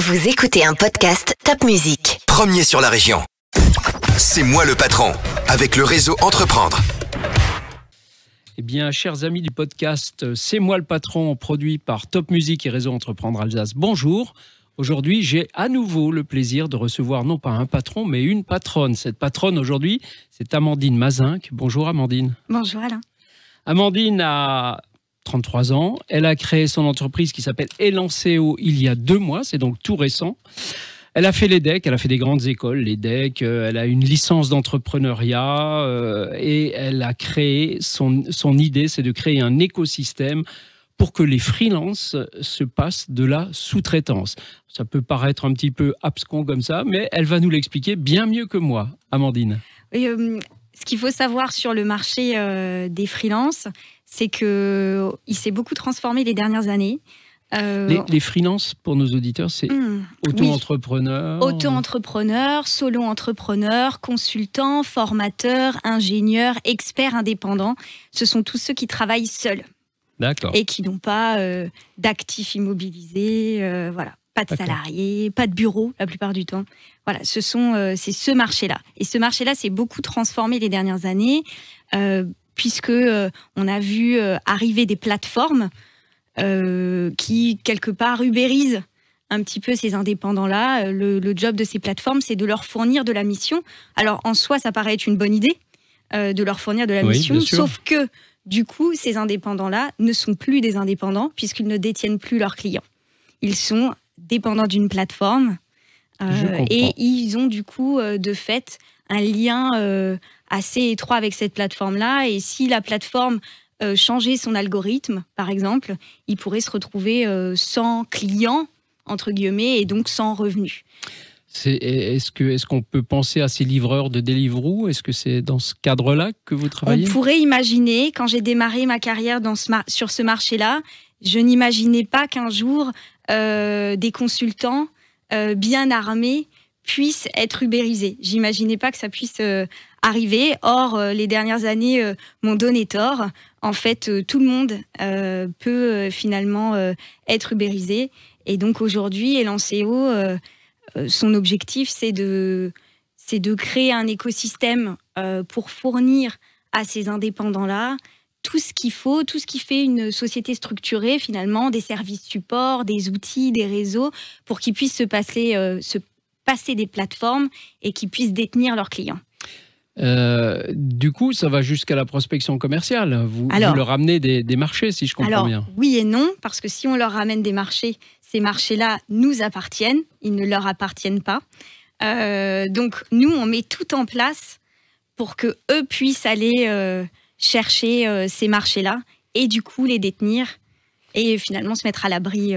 Vous écoutez un podcast Top Music. Premier sur la région. C'est moi le patron, avec le réseau Entreprendre. Eh bien, chers amis du podcast C'est moi le patron, produit par Top Music et Réseau Entreprendre Alsace, bonjour. Aujourd'hui, j'ai à nouveau le plaisir de recevoir non pas un patron, mais une patronne. Cette patronne aujourd'hui, c'est Amandine Mazinck. Bonjour Amandine. Bonjour Alain. Amandine a 33 ans. Elle a créé son entreprise qui s'appelle Elanceo il y a 2 mois, c'est donc tout récent. Elle a fait l'EDEC, elle a fait des grandes écoles, l'EDEC, elle a une licence d'entrepreneuriat et elle a créé, son idée, c'est de créer un écosystème pour que les freelances se passent de la sous-traitance. Ça peut paraître un petit peu abscon comme ça, mais elle va nous l'expliquer bien mieux que moi, Amandine. Ce qu'il faut savoir sur le marché des freelances, c'est qu'il s'est beaucoup transformé les dernières années. Les freelances, pour nos auditeurs, c'est auto-entrepreneurs. Oui. Auto-entrepreneurs, solo-entrepreneurs, consultants, formateurs, ingénieurs, experts indépendants. Ce sont tous ceux qui travaillent seuls. D'accord. Et qui n'ont pas d'actifs immobilisés, voilà, pas de salariés, pas de bureau la plupart du temps. Voilà, c'est ce marché-là. Et ce marché-là s'est beaucoup transformé les dernières années, puisque on a vu arriver des plateformes qui, quelque part, ubérisent un petit peu ces indépendants-là. Le job de ces plateformes, c'est de leur fournir de la mission. Alors, en soi, ça paraît être une bonne idée de leur fournir de la mission, sauf que, du coup, ces indépendants-là ne sont plus des indépendants, puisqu'ils ne détiennent plus leurs clients. Ils sont dépendants d'une plateforme et ils ont, du coup, de fait, un lien assez étroit avec cette plateforme-là. Et si la plateforme changeait son algorithme, par exemple, il pourrait se retrouver sans clients, entre guillemets, et donc sans revenus. Est-ce qu'on peut penser à ces livreurs de Deliveroo? Est-ce que c'est dans ce cadre-là que vous travaillez? On pourrait imaginer, quand j'ai démarré ma carrière sur ce marché-là, je n'imaginais pas qu'un jour, des consultants bien armés puissent être ubérisés. J'imaginais pas que ça puisse arriver. Or, les dernières années m'ont donné tort. En fait, tout le monde peut finalement être ubérisé. Et donc aujourd'hui, Elanceo, son objectif, c'est de créer un écosystème pour fournir à ces indépendants-là tout ce qu'il faut, tout ce qui fait une société structurée finalement, des services support, des outils, des réseaux, pour qu'ils puissent se passer des plateformes et qu'ils puissent détenir leurs clients. Du coup, ça va jusqu'à la prospection commerciale. Vous leur ramenez des marchés, si je comprends bien. Oui et non, parce que si on leur ramène des marchés, ces marchés-là nous appartiennent, ils ne leur appartiennent pas. Donc, nous, on met tout en place pour qu'eux puissent aller chercher ces marchés-là et du coup les détenir et finalement se mettre à l'abri.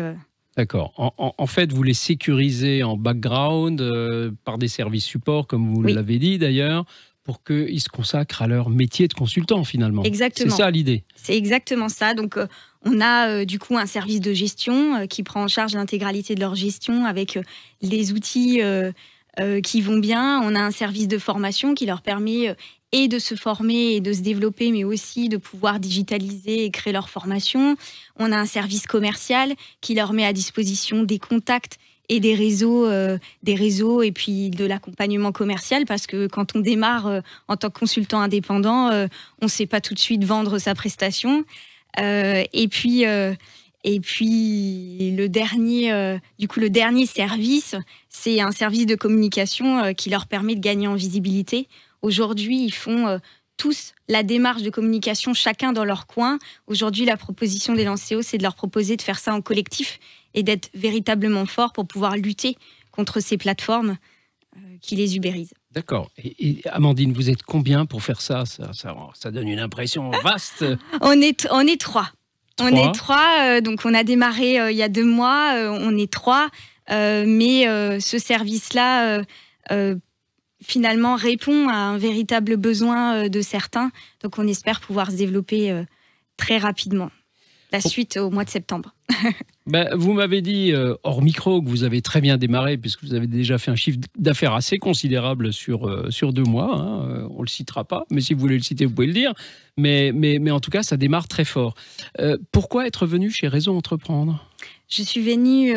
D'accord. En fait, vous les sécurisez en background par des services support, comme vous l'avez dit d'ailleurs, pour qu'ils se consacrent à leur métier de consultant finalement. Exactement. C'est ça l'idée. C'est exactement ça. Donc, on a du coup un service de gestion qui prend en charge l'intégralité de leur gestion avec les outils qui vont bien. On a un service de formation qui leur permet et de se former et de se développer, mais aussi de pouvoir digitaliser et créer leur formation. On a un service commercial qui leur met à disposition des contacts et des réseaux et puis de l'accompagnement commercial, parce que quand on démarre en tant que consultant indépendant, on ne sait pas tout de suite vendre sa prestation. Et puis le dernier service, c'est un service de communication qui leur permet de gagner en visibilité. Aujourd'hui, ils font tous la démarche de communication, chacun dans leur coin. Aujourd'hui, la proposition d'Elanceo, c'est de leur proposer de faire ça en collectif et d'être véritablement fort pour pouvoir lutter contre ces plateformes qui les ubérisent. D'accord. Et Amandine, vous êtes combien pour faire ça? Ça donne une impression vaste. On est 3. On est 3, donc on a démarré il y a 2 mois, on est 3, mais ce service-là finalement répond à un véritable besoin de certains, donc on espère pouvoir se développer très rapidement. La suite au mois de septembre. Vous m'avez dit hors micro que vous avez très bien démarré, puisque vous avez déjà fait un chiffre d'affaires assez considérable sur 2 mois. Hein. On ne le citera pas, mais si vous voulez le citer, vous pouvez le dire. Mais en tout cas, ça démarre très fort. Pourquoi être venu chez Réseau Entreprendre ? Je suis venue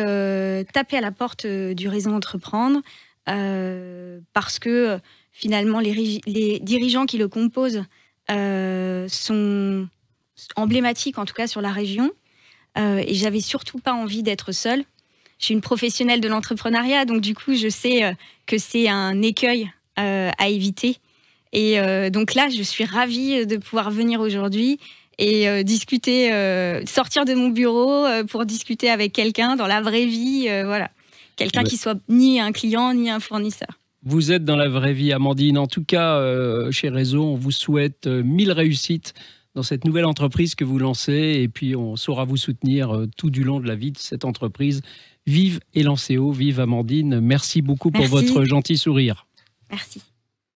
taper à la porte du réseau Entreprendre parce que finalement les dirigeants qui le composent sont emblématiques, en tout cas sur la région. Et j'avais surtout pas envie d'être seule. Je suis une professionnelle de l'entrepreneuriat, donc du coup, je sais que c'est un écueil à éviter. Et donc là, je suis ravie de pouvoir venir aujourd'hui et discuter, sortir de mon bureau pour discuter avec quelqu'un dans la vraie vie, voilà. Quelqu'un qui soit ni un client, ni un fournisseur. Vous êtes dans la vraie vie, Amandine. En tout cas, chez Réseau, on vous souhaite 1000 réussites dans cette nouvelle entreprise que vous lancez. Et puis, on saura vous soutenir tout du long de la vie de cette entreprise. Vive Elanceo, vive Amandine. Merci beaucoup pour votre gentil sourire. Merci.